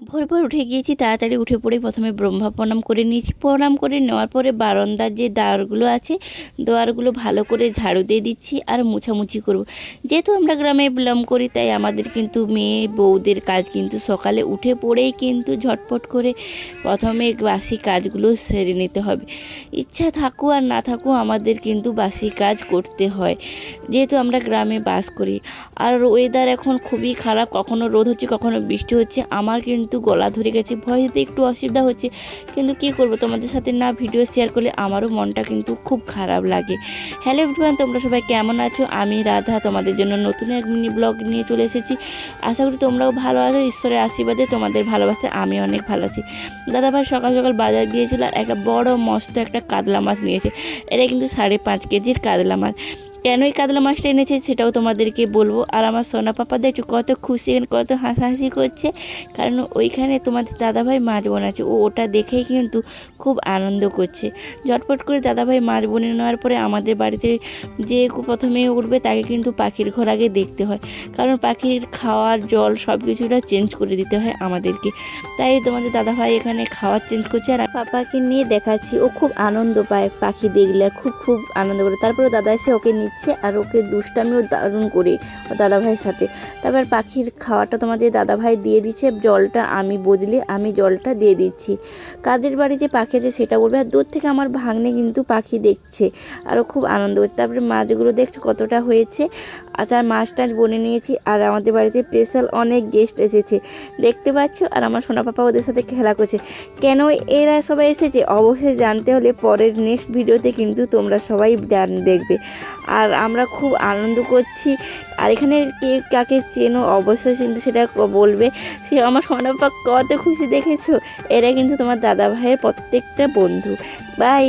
ভোর ভোর উঠে গিয়েছি, তাড়াতাড়ি উঠে পড়ে প্রথমে ব্রহ্মা প্রণাম করে নিয়েছি। প্রণাম করে নেওয়ার পরে বারান্দার যে দ্বারগুলো আছে, দ্বারগুলো ভালো করে ঝাড়ু দিয়ে দিচ্ছি আর মুছামুছি করব। যেহেতু আমরা গ্রামে বিলং করি, তাই আমাদের কিন্তু মেয়ে বউদের কাজ কিন্তু সকালে উঠে পড়েই কিন্তু ঝটপট করে প্রথমে বাসি কাজগুলো সেরে নিতে হবে। ইচ্ছা থাকুক আর না থাকুক, আমাদের কিন্তু বাসি কাজ করতে হয়, যেহেতু আমরা গ্রামে বাস করি। আর ওয়েদার এখন খুবই খারাপ, কখনো রোদ হচ্ছে, কখনো বৃষ্টি হচ্ছে। আমার কিন্তু গলা ধরে গেছে, ভয়েতে একটু অসুবিধা হচ্ছে, কিন্তু কি করব, তোমাদের সাথে না ভিডিও শেয়ার করলে আমারও মনটা কিন্তু খুব খারাপ লাগে। হ্যালো এভরিওয়ান, তোমরা সবাই কেমন আছো? আমি রাধা তোমাদের জন্য নতুন এক মিনি ব্লগ নিয়ে চলে এসেছি। আশা করি তোমরাও ভালো আছো, ঈশ্বরের আশীর্বাদে তোমাদের ভালোবাসে আমি অনেক ভালো আছি। দাদাভাই সকাল সকাল বাজার গিয়েছিল আর একটা বড় মস্ত একটা কাতলা মাছ নিয়েছে। এটা কিন্তু 5.5 কেজির কাতলা মাছ। কেন এই কাতলা মাছটা এনেছে সেটাও তোমাদেরকে বলবো। আর আমার সোনা পাপা দেখছো কত খুশি, কত হাসাহাসি করছে, কারণ ওইখানে তোমাদের দাদাভাই মাছ বানাচ্ছে, ওটা দেখেই কিন্তু খুব আনন্দ করছে। ঝটপট করে দাদাভাই মাছ বনে নেওয়ার পরে আমাদের বাড়িতে যে প্রথমে উঠবে তাকে কিন্তু পাখির ঘর আগে দেখতে হয়, কারণ পাখির খাওয়ার জল সব কিছুটা চেঞ্জ করে দিতে হয় আমাদেরকে। তাই তোমাদের দাদাভাই এখানে খাওয়ার চেঞ্জ করছে আর পাপাকে নিয়ে দেখাচ্ছি। ও খুব আনন্দ পায় পাখি দেখলে, আর খুব আনন্দ করে। তারপরে দাদা এসে ওকে নিচ্ছে আর ওকে দুষ্টামিও দারুণ করে ও দাদাভাইয়ের সাথে। তারপর পাখির খাওয়াটা তোমাদের দাদাভাই দিয়ে দিচ্ছে, জলটা আমি বদলে আমি জলটা দিয়ে দিচ্ছি। কাদের বাড়ি যে পাখি আছে সেটা বলবে। আর দূর থেকে আমার ভাগ্নে কিন্তু পাখি দেখছে আরও খুব আনন্দ করছে। তারপরে মাছগুলো দেখছো কতটা হয়েছে, আর তার মাছ টাছ বনে নিয়েছি। আর আমাদের বাড়িতে স্পেশাল অনেক গেস্ট এসেছে, দেখতে পাচ্ছ। আর আমার সোনা পাপা ওদের সাথে খেলা করছে। কেন এরা সবাই এসেছে অবশ্যই জানতে হলে পরের নেক্সট ভিডিওতে কিন্তু তোমরা সবাই দেখবে। আর আমরা খুব আনন্দ করছি। আর এখানে কে কাকে চেনো অবশ্যই কিন্তু সেটা বলবে। সে আমার সোনা পাপা কত খুশি দেখেছো। এরা কিন্তু তোমার দাদা ভাইয়ের প্রত্যেকটা বন্ধু। বাই।